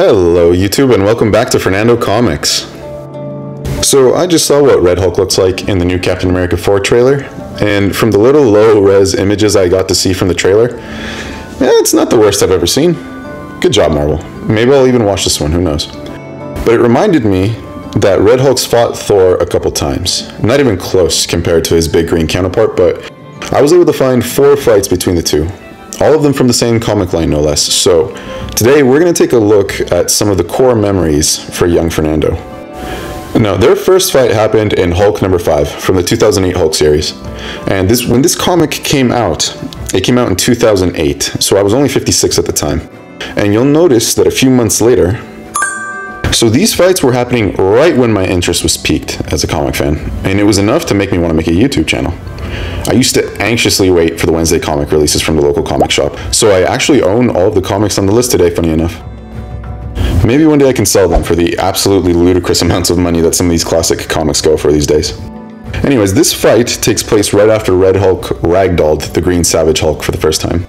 Hello YouTube and welcome back to Fernando Comics. So I just saw what Red Hulk looks like in the new Captain America 4 trailer, and from the little low-res images I got to see from the trailer, it's not the worst I've ever seen. Good job, Marvel. Maybe I'll even watch this one, who knows. But it reminded me that Red Hulk's fought Thor a couple times. Not even close compared to his big green counterpart, but I was able to find 4 fights between the two. All of them from the same comic line, no less. So today we're going to take a look at some of the core memories for young Fernando. Now, their first fight happened in Hulk number 5 from the 2008 Hulk series. And when this comic came out, it came out in 2008, so I was only 56 at the time. And you'll notice that a few months later, so these fights were happening right when my interest was peaked as a comic fan, and it was enough to make me want to make a YouTube channel. I used to anxiously wait for the Wednesday comic releases from the local comic shop, so I actually own all of the comics on the list today, funny enough. Maybe one day I can sell them for the absolutely ludicrous amounts of money that some of these classic comics go for these days. Anyways, this fight takes place right after Red Hulk ragdolled the Green Savage Hulk for the first time.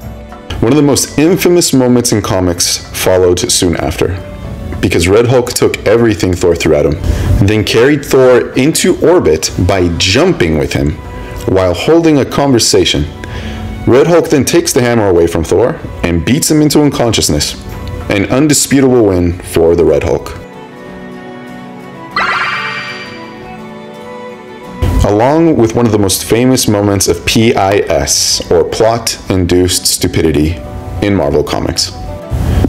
One of the most infamous moments in comics followed soon after, because Red Hulk took everything Thor threw at him, then carried Thor into orbit by jumping with him while holding a conversation. Red Hulk then takes the hammer away from Thor and beats him into unconsciousness. An undisputable win for the Red Hulk. Along with one of the most famous moments of PIS, or plot-induced stupidity, in Marvel Comics.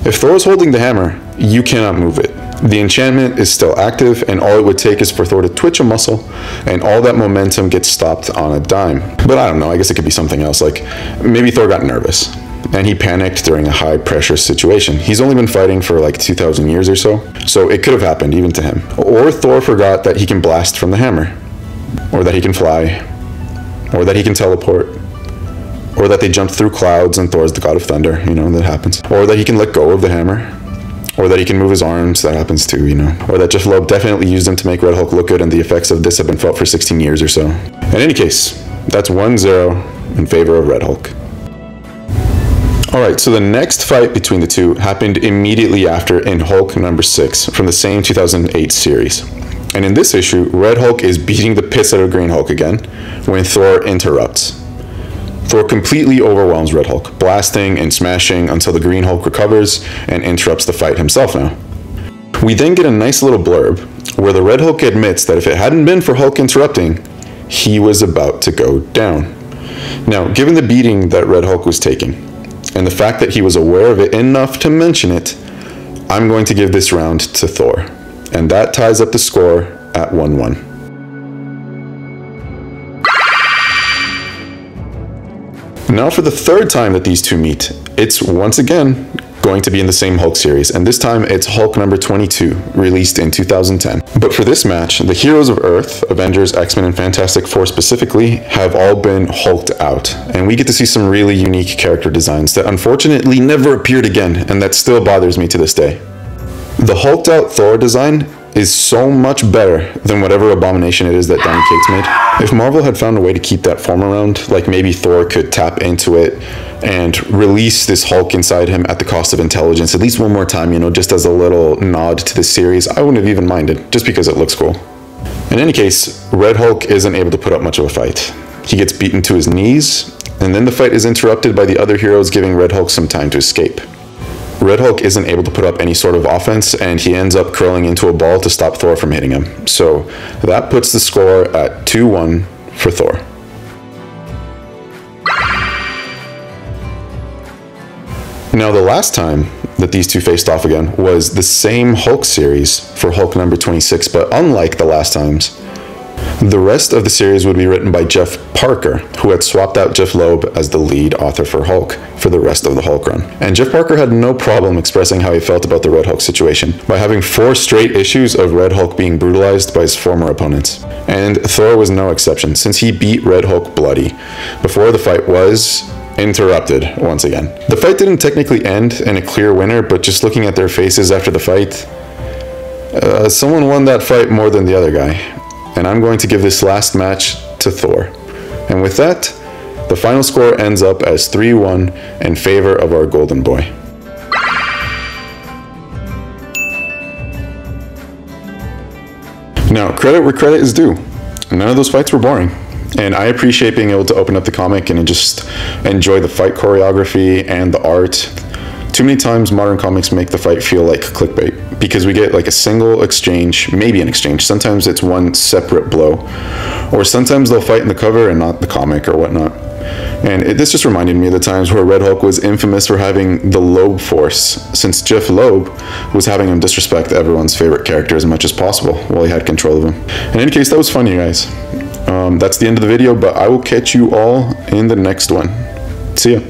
If Thor is holding the hammer, you cannot move it. The enchantment is still active, and all it would take is for Thor to twitch a muscle, and all that momentum gets stopped on a dime. But I don't know, I guess it could be something else, like maybe Thor got nervous, and he panicked during a high-pressure situation. He's only been fighting for like 2,000 years or so it could have happened even to him. Or Thor forgot that he can blast from the hammer, or that he can fly, or that he can teleport, or that they jumped through clouds and Thor's the god of thunder, you know, that happens. Or that he can let go of the hammer. Or that he can move his arms, that happens too, you know. Or that Jeff Loeb definitely used them to make Red Hulk look good, and the effects of this have been felt for 16 years or so. In any case, that's 1-0 in favor of Red Hulk. Alright, so the next fight between the two happened immediately after in Hulk number 6 from the same 2008 series. And in this issue, Red Hulk is beating the piss out of Green Hulk again when Thor interrupts. Thor completely overwhelms Red Hulk, blasting and smashing until the Green Hulk recovers and interrupts the fight himself now. We then get a nice little blurb where the Red Hulk admits that if it hadn't been for Hulk interrupting, he was about to go down. Now, given the beating that Red Hulk was taking, and the fact that he was aware of it enough to mention it, I'm going to give this round to Thor. And that ties up the score at 1-1. Now for the third time that these two meet, it's once again going to be in the same Hulk series, and this time it's Hulk number 22, released in 2010. But for this match, the heroes of Earth, Avengers, X-Men, and Fantastic Four specifically, have all been hulked out, and we get to see some really unique character designs that unfortunately never appeared again, and that still bothers me to this day. The hulked out Thor design is so much better than whatever abomination it is that Donny Cates made. If Marvel had found a way to keep that form around, like maybe Thor could tap into it and release this Hulk inside him at the cost of intelligence at least one more time, you know, just as a little nod to the series, I wouldn't have even minded, just because it looks cool. In any case, Red Hulk isn't able to put up much of a fight. He gets beaten to his knees, and then the fight is interrupted by the other heroes giving Red Hulk some time to escape. Red Hulk isn't able to put up any sort of offense, and he ends up curling into a ball to stop Thor from hitting him. So that puts the score at 2-1 for Thor. Now, the last time that these two faced off again was the same Hulk series for Hulk number 26, but unlike the last times, the rest of the series would be written by Jeff Parker, who had swapped out Jeff Loeb as the lead author for Hulk for the rest of the Hulk run. And Jeff Parker had no problem expressing how he felt about the Red Hulk situation by having 4 straight issues of Red Hulk being brutalized by his former opponents. And Thor was no exception, since he beat Red Hulk bloody before the fight was interrupted once again. The fight didn't technically end in a clear winner, but just looking at their faces after the fight, someone won that fight more than the other guy. And I'm going to give this last match to Thor. And with that, the final score ends up as 3-1 in favor of our golden boy. Now, credit where credit is due. None of those fights were boring. And I appreciate being able to open up the comic and just enjoy the fight choreography and the art. Too many times modern comics make the fight feel like clickbait because we get like a single exchange, maybe an exchange. Sometimes it's one separate blow, or sometimes they'll fight in the cover and not the comic or whatnot. And this just reminded me of the times where Red Hulk was infamous for having the Loeb Force, since Jeff Loeb was having him disrespect everyone's favorite character as much as possible while he had control of him. In any case, that was fun, you guys. That's the end of the video, but I will catch you all in the next one. See ya.